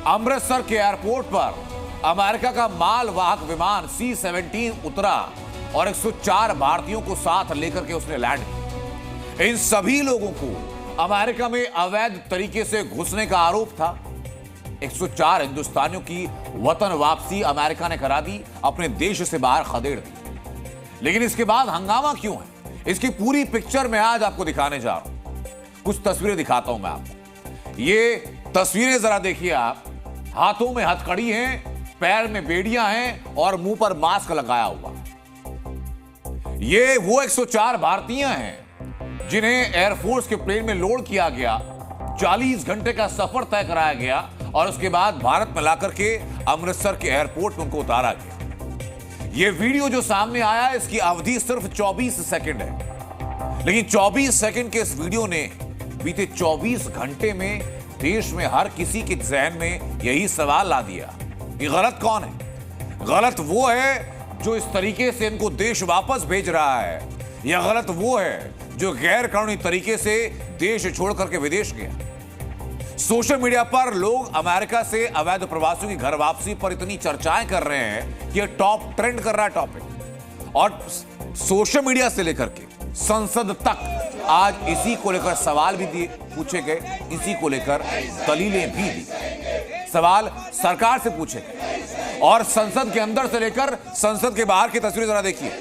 अमृतसर के एयरपोर्ट पर अमेरिका का मालवाहक विमान C-17 उतरा और 104 भारतीयों को साथ लेकर के उसने लैंड किया। इन सभी लोगों को अमेरिका में अवैध तरीके से घुसने का आरोप था। 104 हिंदुस्तानियों की वतन वापसी अमेरिका ने करा दी, अपने देश से बाहर खदेड़ दी। लेकिन इसके बाद हंगामा क्यों है, इसकी पूरी पिक्चर मैं आज आपको दिखाने जा रहा हूं। कुछ तस्वीरें दिखाता हूं मैं आपको। ये तस्वीरें जरा देखिए आप। हाथों में हथकड़ी है, पैर में बेड़ियां हैं और मुंह पर मास्क लगाया हुआ। ये वो 104 भारतीय हैं जिन्हें एयरफोर्स के प्लेन में लोड किया गया, 40 घंटे का सफर तय कराया गया और उसके बाद भारत में लाकर के अमृतसर के एयरपोर्ट में उनको उतारा गया। ये वीडियो जो सामने आया, इसकी अवधि सिर्फ 24 सेकंड है, लेकिन 24 सेकंड के इस वीडियो ने बीते 24 घंटे में देश में हर किसी के जहन में यही सवाल ला दिया, ये गलत कौन है? गलत वो है जो इस तरीके से इनको देश वापस भेज रहा है, या गलत वो है जो गैर कानूनी तरीके से देश छोड़ करके विदेश गया? सोशल मीडिया पर लोग अमेरिका से अवैध प्रवासियों की घर वापसी पर इतनी चर्चाएं कर रहे हैं कि यह टॉप ट्रेंड कर रहा है टॉपिक, और सोशल मीडिया से लेकर के संसद तक आज इसी को लेकर सवाल भी पूछे गए, इसी को लेकर दलीलें भी दी। सवाल सरकार से पूछे गए और संसद के अंदर से लेकर संसद के बाहर की तस्वीरें जरा देखिए।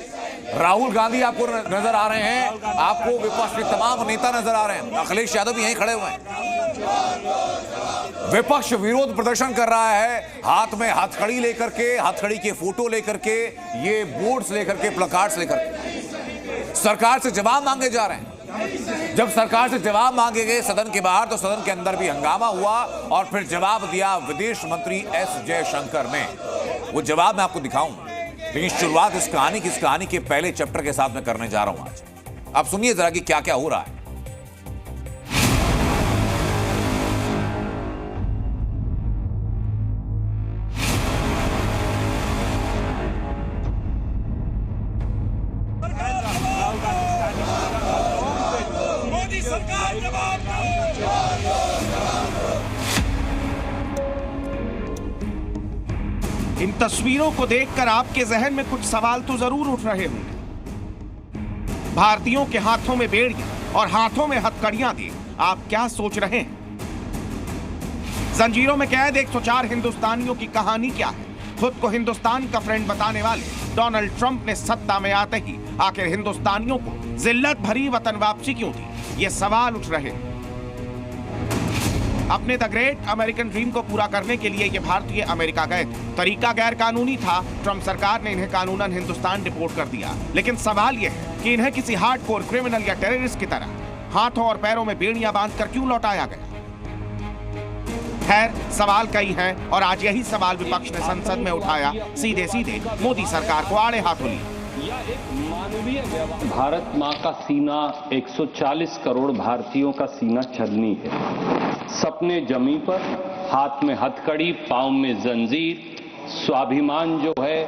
राहुल गांधी आपको नजर आ रहे हैं, आपको विपक्ष के तमाम नेता नजर आ रहे हैं, अखिलेश यादव भी यहीं खड़े हुए हैं। विपक्ष विरोध प्रदर्शन कर रहा है, हाथ में हथकड़ी लेकर के, हथकड़ी के फोटो लेकर के, ये बोर्ड्स लेकर के, प्लकार्ड्स लेकर के सरकार से जवाब मांगे जा रहे हैं। जब सरकार से जवाब मांगे गए सदन के बाहर, तो सदन के अंदर भी हंगामा हुआ और फिर जवाब दिया विदेश मंत्री एस जयशंकर ने। वो जवाब मैं आपको दिखाऊंगा, लेकिन शुरुआत इस कहानी के पहले चैप्टर के साथ मैं करने जा रहा हूं आज। आप सुनिए जरा कि क्या क्या हो रहा है। मोदी सरकार जवाब दो। इन तस्वीरों को देखकर आपके जहन में कुछ सवाल तो जरूर उठ रहे होंगे। भारतीयों के हाथों में बेड़ियां और हाथों में हथकड़ियां दी, आप क्या सोच रहे हैं? जंजीरों में कैद 104 हिंदुस्तानियों की कहानी क्या है? खुद को हिंदुस्तान का फ्रेंड बताने वाले डोनाल्ड ट्रंप ने सत्ता में आते ही आखिर हिंदुस्तानियों को जिल्लत भरी वतन वापसी क्यों दी? ये सवाल उठ रहे हैं। अपने द ग्रेट अमेरिकन ड्रीम को पूरा करने के लिए ये भारतीय अमेरिका गए थे। तरीका गैर कानूनी था, ट्रंप सरकार ने इन्हें कानूनन हिंदुस्तान डिपोर्ट कर दिया। लेकिन सवाल यह है कि इन्हें किसी हार्डकोर क्रिमिनल या टेररिस्ट की तरह हाथों और पैरों में बेड़ियां बांधकर क्यों लौटाया गया? खैर, सवाल कई हैं और आज यही सवाल विपक्ष ने संसद में उठाया, सीधे सीधे मोदी सरकार को आड़े हाथों लिया। भारत माँ का सीना 140 करोड़ भारतीयों का सीना छलनी है। सपने जमी पर, हाथ में हथकड़ी, पांव में जंजीर, स्वाभिमान जो है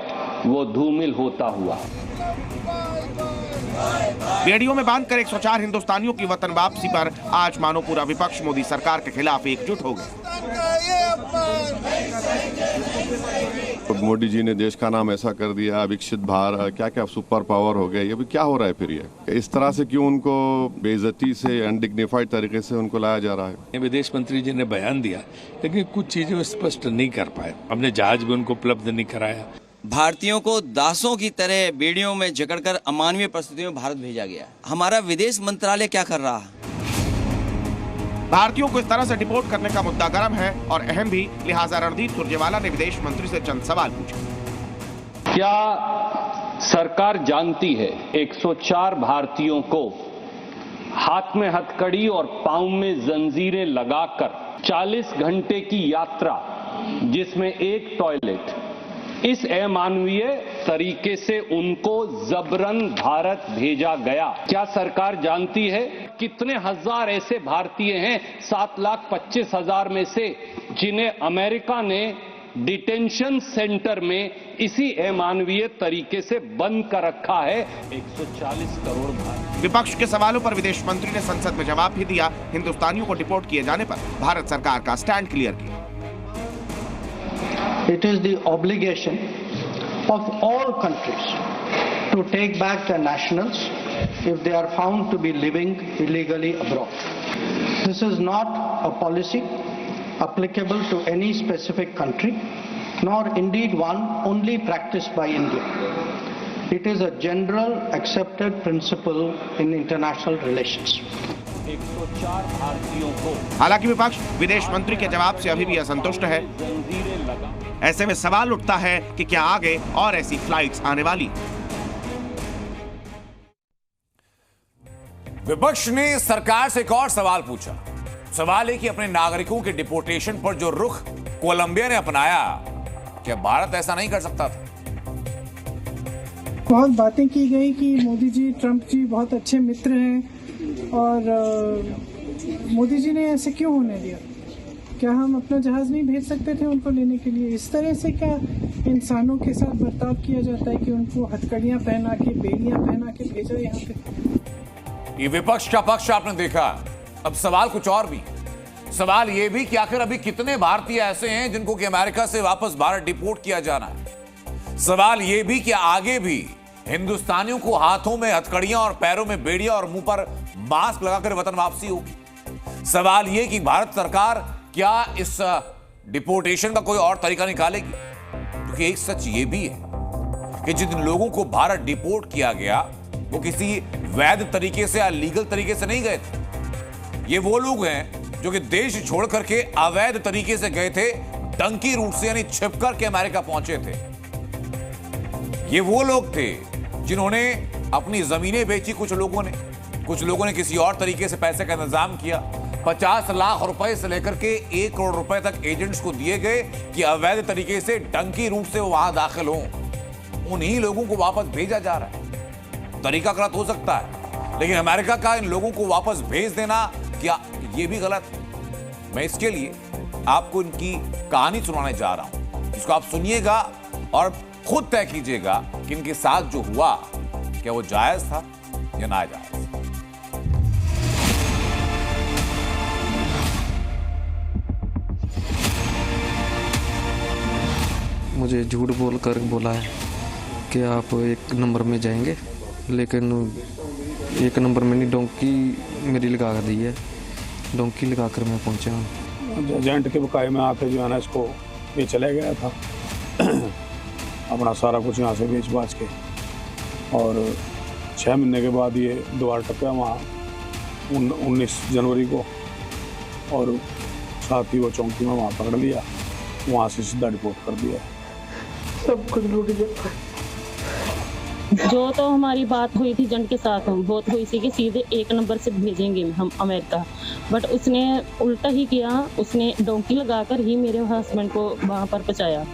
वो धूमिल होता हुआ। बेड़ियों में बांधकर 104 हिंदुस्तानियों की वतन वापसी पर आज मानो पूरा विपक्ष मोदी सरकार के खिलाफ एकजुट हो गया। मोदी जी ने देश का नाम ऐसा कर दिया, विकसित भारत, क्या क्या सुपर पावर हो गया, ये भी क्या हो रहा है फिर? ये इस तरह से क्यों उनको बेइज्जती से, अनडिग्निफाइड तरीके से उनको लाया जा रहा है? विदेश मंत्री जी ने बयान दिया, लेकिन कुछ चीजें स्पष्ट नहीं कर पाए। हमने जहाज भी उनको उपलब्ध नहीं कराया। भारतीयों को दासों की तरह बेड़ियों में जकड़कर अमानवीय परिस्थितियों में भारत भेजा गया। हमारा विदेश मंत्रालय क्या कर रहा है? भारतीयों को इस तरह से डिपोर्ट करने का मुद्दा गर्म है और अहम भी, लिहाजा रणदीप सुरजेवाला ने विदेश मंत्री से चंद सवाल पूछे। क्या सरकार जानती है 104 भारतीयों को हाथ में हथकड़ी और पांव में जंजीरें लगाकर 40 घंटे की यात्रा, जिसमें एक टॉयलेट, इस अमानवीय तरीके से उनको जबरन भारत भेजा गया? क्या सरकार जानती है कितने हजार ऐसे भारतीय हैं 7,25,000 में से जिन्हें अमेरिका ने डिटेंशन सेंटर में इसी अमानवीय तरीके से बंद कर रखा है? 140 करोड़ भारतीय। विपक्ष के सवालों पर विदेश मंत्री ने संसद में जवाब भी दिया। हिंदुस्तानियों को डिपोर्ट किए जाने पर भारत सरकार का स्टैंड क्लियर किया। It is the obligation of all countries to take back their nationals if they are found to be living illegally abroad. This is not a policy applicable to any specific country, nor indeed one only practiced by India. It is a general accepted principle in international relations. 104 भारतीयों को हालांकि विपक्ष विदेश मंत्री के जवाब से अभी भी असंतुष्ट है। जंजीरें लगा ऐसे में सवाल उठता है कि क्या आगे और ऐसी फ्लाइट्स आने वाली? विपक्ष ने सरकार से एक और सवाल पूछा। सवाल है कि अपने नागरिकों के डिपोर्टेशन पर जो रुख कोलंबिया ने अपनाया, क्या भारत ऐसा नहीं कर सकता था? बहुत बातें की गई कि मोदी जी, ट्रंप जी बहुत अच्छे मित्र हैं और मोदी जी ने ऐसे क्यों होने दिया? क्या हम अपना जहाज नहीं भेज सकते थे उनको लेने के लिए? इस तरह से क्या इंसानों के साथ बर्ताव किया जाता है कि उनको हथकड़ियां पहना के, बेड़ियां पहना के भेजा यहाँ पे? ये विपक्ष का पक्ष आपने देखा। अब सवाल कुछ और भी। सवाल ये भी कि आखिर अभी कितने भारतीय ऐसे हैं जिनको कि अमेरिका से वापस भारत डिपोर्ट किया जाना है। सवाल ये भी कि आगे भी हिंदुस्तानियों को हाथों में हथकड़ियां और पैरों में बेड़ियां और मुंह पर मास्क लगाकर वतन वापसी होगी। सवाल ये कि भारत सरकार क्या इस डिपोर्टेशन का कोई और तरीका निकालेगी? क्योंकि एक सच ये भी है कि जिन लोगों को भारत डिपोर्ट किया गया वो किसी वैध तरीके से या लीगल तरीके से नहीं गए थे। ये वो लोग हैं जो कि देश छोड़ करके अवैध तरीके से गए थे, डंकी रूट से, यानी छिपकर के अमेरिका पहुंचे थे। ये वो लोग थे जिन्होंने अपनी जमीनें बेची, कुछ लोगों ने किसी और तरीके से पैसे का इंतजाम किया। 50 लाख रुपए से लेकर के 1 करोड़ रुपए तक एजेंट्स को दिए गए कि अवैध तरीके से डंकी रूट से वो वहां दाखिल हों। उन्हीं लोगों को वापस भेजा जा रहा है। तरीका गलत हो सकता है, लेकिन अमेरिका का इन लोगों को वापस भेज देना क्या ये भी गलत है? मैं इसके लिए आपको इनकी कहानी सुनाने जा रहा हूं, जिसको आप सुनिएगा और खुद तय कीजिएगा कि इनके साथ जो हुआ क्या वो जायज था या नाजायज। मुझे झूठ बोलकर बोला है कि आप 1 नंबर में जाएंगे, लेकिन 1 नंबर में नहीं, डोंकी मेरी लगा दी है। डोंकी लगाकर मैं पहुंचा हूँ। एजेंट के बकाये में आके जो है ना इसको ये चले गया था अपना सारा कुछ यहाँ से बेच बाच के, और 6 महीने के बाद ये द्वार टपका वहाँ 19 जनवरी को, और साथ ही वो चौकी में वहाँ पकड़ लिया, वहाँ से सीधा डिपोर्ट कर दिया। सब कुछ लूट गया। जो तो हमारी बात हुई थी एजेंट के साथ, हम बहुत हुई थी कि सीधे 1 नंबर से भेजेंगे हम अमेरिका, बट उसने उल्टा ही किया। उसने डोंकी लगाकर ही मेरे हस्बैंड को वहाँ पर पहुँचाया।